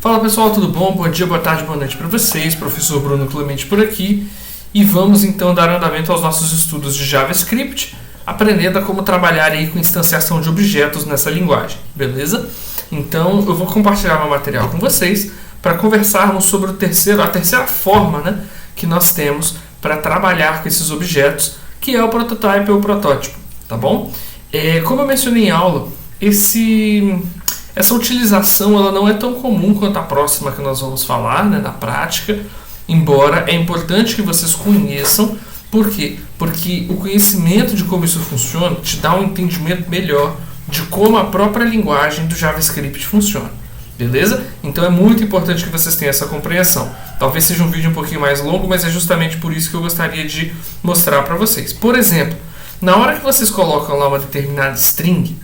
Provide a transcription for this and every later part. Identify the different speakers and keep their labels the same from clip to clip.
Speaker 1: Fala pessoal, tudo bom? Bom dia, boa tarde, boa noite para vocês. Professor Bruno Clemente por aqui. E vamos então dar andamento aos nossos estudos de JavaScript, aprendendo a como trabalhar aí com instanciação de objetos nessa linguagem, beleza? Então eu vou compartilhar meu material com vocês para conversarmos sobre a terceira forma, que nós temos para trabalhar com esses objetos, que é o prototype ou o protótipo, tá bom? Como eu mencionei em aula, essa utilização ela não é tão comum quanto a próxima que nós vamos falar, na prática, embora é importante que vocês conheçam. Por quê? Porque o conhecimento de como isso funciona te dá um entendimento melhor de como a própria linguagem do JavaScript funciona, beleza? Então é muito importante que vocês tenham essa compreensão. Talvez seja um vídeo um pouquinho mais longo, mas é justamente por isso que eu gostaria de mostrar para vocês. Por exemplo, na hora que vocês colocam lá uma determinada string,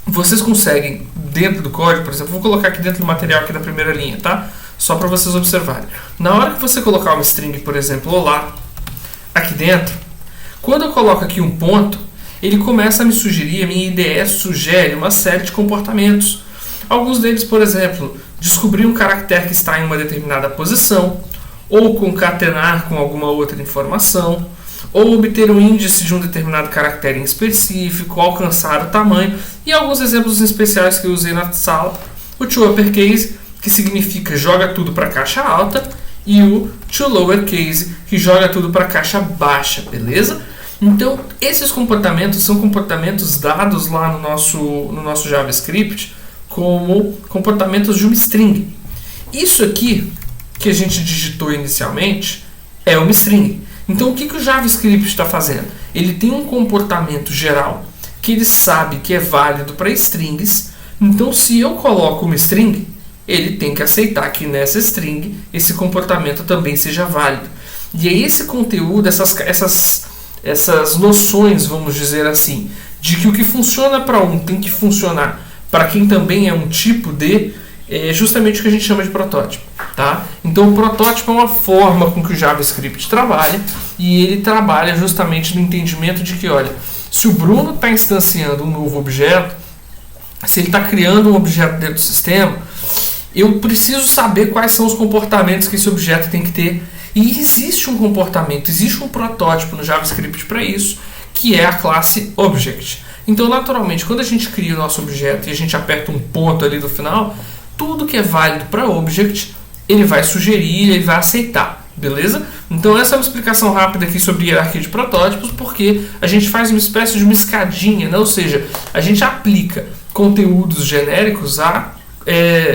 Speaker 1: vocês conseguem, dentro do código, por exemplo, vou colocar aqui dentro do material aqui da primeira linha, tá? Só para vocês observarem. Na hora que você colocar uma string, por exemplo, olá, aqui dentro, quando eu coloco aqui um ponto, ele começa a me sugerir, a minha IDE sugere uma série de comportamentos. Alguns deles, por exemplo, descobrir um caractere que está em uma determinada posição, ou concatenar com alguma outra informação, ou obter um índice de um determinado caractere em específico, alcançar o tamanho, e alguns exemplos especiais que eu usei na sala, o toUpperCase, que significa joga tudo para a caixa alta, e o toLowerCase, que joga tudo para a caixa baixa, beleza? Então, esses comportamentos são comportamentos dados lá no nosso JavaScript como comportamentos de uma string. Isso aqui, que a gente digitou inicialmente, é uma string. Então, o que o JavaScript está fazendo? Ele tem um comportamento geral que ele sabe que é válido para strings. Então, se eu coloco uma string, ele tem que aceitar que nessa string esse comportamento também seja válido. E é esse conteúdo, essas noções, vamos dizer assim, de que o que funciona para um tem que funcionar para quem também é um tipo de, é justamente o que a gente chama de protótipo, tá? Então o protótipo é uma forma com que o JavaScript trabalha, e ele trabalha justamente no entendimento de que, olha, se o Bruno está instanciando um novo objeto, se ele está criando um objeto dentro do sistema, eu preciso saber quais são os comportamentos que esse objeto tem que ter. E existe um comportamento, existe um protótipo no JavaScript para isso, que é a classe Object. Então, naturalmente, quando a gente cria o nosso objeto e a gente aperta um ponto ali no final, tudo que é válido para Object, ele vai sugerir, ele vai aceitar, beleza? Então, essa é uma explicação rápida aqui sobre hierarquia de protótipos, porque a gente faz uma espécie de uma escadinha, ou seja, a gente aplica conteúdos genéricos a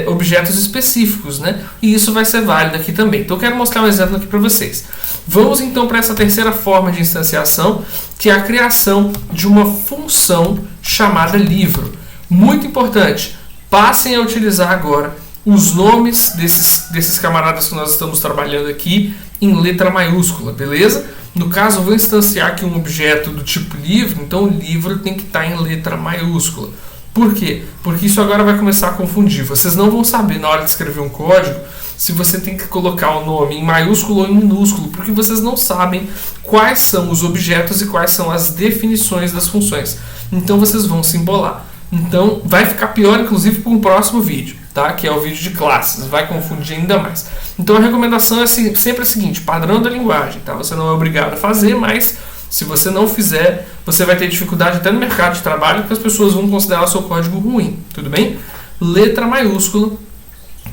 Speaker 1: objetos específicos, E isso vai ser válido aqui também. Então eu quero mostrar um exemplo aqui para vocês. Vamos então para essa terceira forma de instanciação, que é a criação de uma função chamada livro. Muito importante, passem a utilizar agora os nomes desses camaradas que nós estamos trabalhando aqui em letra maiúscula, beleza? No caso, eu vou instanciar aqui um objeto do tipo livro, então o livro tem que estar em letra maiúscula. Por quê? Porque isso agora vai começar a confundir. Vocês não vão saber na hora de escrever um código se você tem que colocar o nome em maiúsculo ou em minúsculo, porque vocês não sabem quais são os objetos e quais são as definições das funções. Então vocês vão se embolar. Então vai ficar pior, inclusive, para um próximo vídeo, tá? Que é o vídeo de classes. Vai confundir ainda mais. Então a recomendação é sempre a seguinte: padrão da linguagem, tá? Você não é obrigado a fazer, mas se você não fizer, você vai ter dificuldade até no mercado de trabalho, porque as pessoas vão considerar o seu código ruim, tudo bem? Letra maiúscula,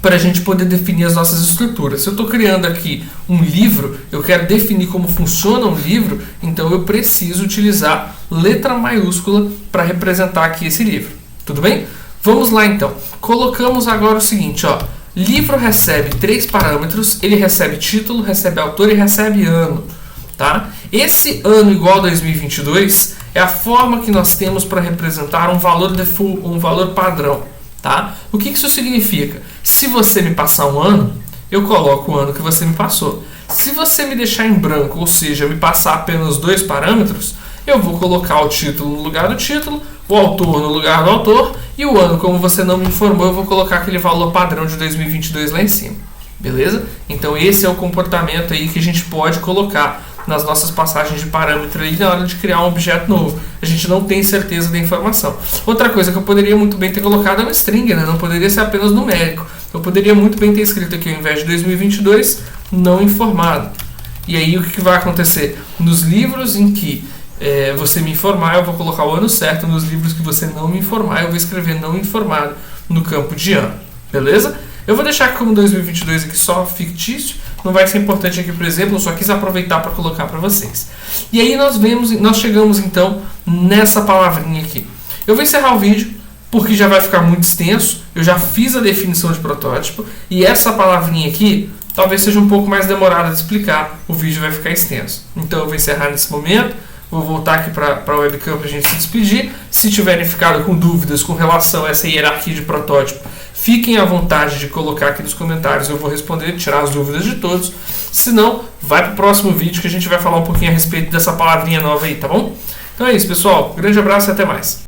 Speaker 1: para a gente poder definir as nossas estruturas. Se eu estou criando aqui um livro, eu quero definir como funciona um livro, então eu preciso utilizar letra maiúscula para representar aqui esse livro, tudo bem? Vamos lá então. Colocamos agora o seguinte, livro recebe 3 parâmetros, ele recebe título, recebe autor e recebe ano. Tá? Esse ano igual a 2022 é a forma que nós temos para representar um valor default, um valor padrão. Tá? O que isso significa? Se você me passar um ano, eu coloco o ano que você me passou. Se você me deixar em branco, ou seja, me passar apenas 2 parâmetros, eu vou colocar o título no lugar do título, o autor no lugar do autor, e o ano, como você não me informou, eu vou colocar aquele valor padrão de 2022 lá em cima. Beleza? Então esse é o comportamento aí que a gente pode colocar nas nossas passagens de parâmetro aí na hora de criar um objeto novo. A gente não tem certeza da informação. Outra coisa que eu poderia muito bem ter colocado é uma string, Não poderia ser apenas numérico. Eu poderia muito bem ter escrito aqui, ao invés de 2022, não informado. E aí o que vai acontecer? Nos livros em que você me informar, eu vou colocar o ano certo. Nos livros que você não me informar, eu vou escrever não informado no campo de ano. Beleza? Eu vou deixar aqui como 2022 aqui só fictício. Não vai ser importante aqui, por exemplo. Eu só quis aproveitar para colocar para vocês. E aí nós chegamos então nessa palavrinha aqui. Eu vou encerrar o vídeo porque já vai ficar muito extenso. Eu já fiz a definição de protótipo. E essa palavrinha aqui talvez seja um pouco mais demorada de explicar. O vídeo vai ficar extenso. Então eu vou encerrar nesse momento. Vou voltar aqui para a webcam para a gente se despedir. Se tiverem ficado com dúvidas com relação a essa hierarquia de protótipo, fiquem à vontade de colocar aqui nos comentários. Eu vou responder, tirar as dúvidas de todos. Se não, vai para o próximo vídeo que a gente vai falar um pouquinho a respeito dessa palavrinha nova aí, tá bom? Então é isso, pessoal. Grande abraço e até mais.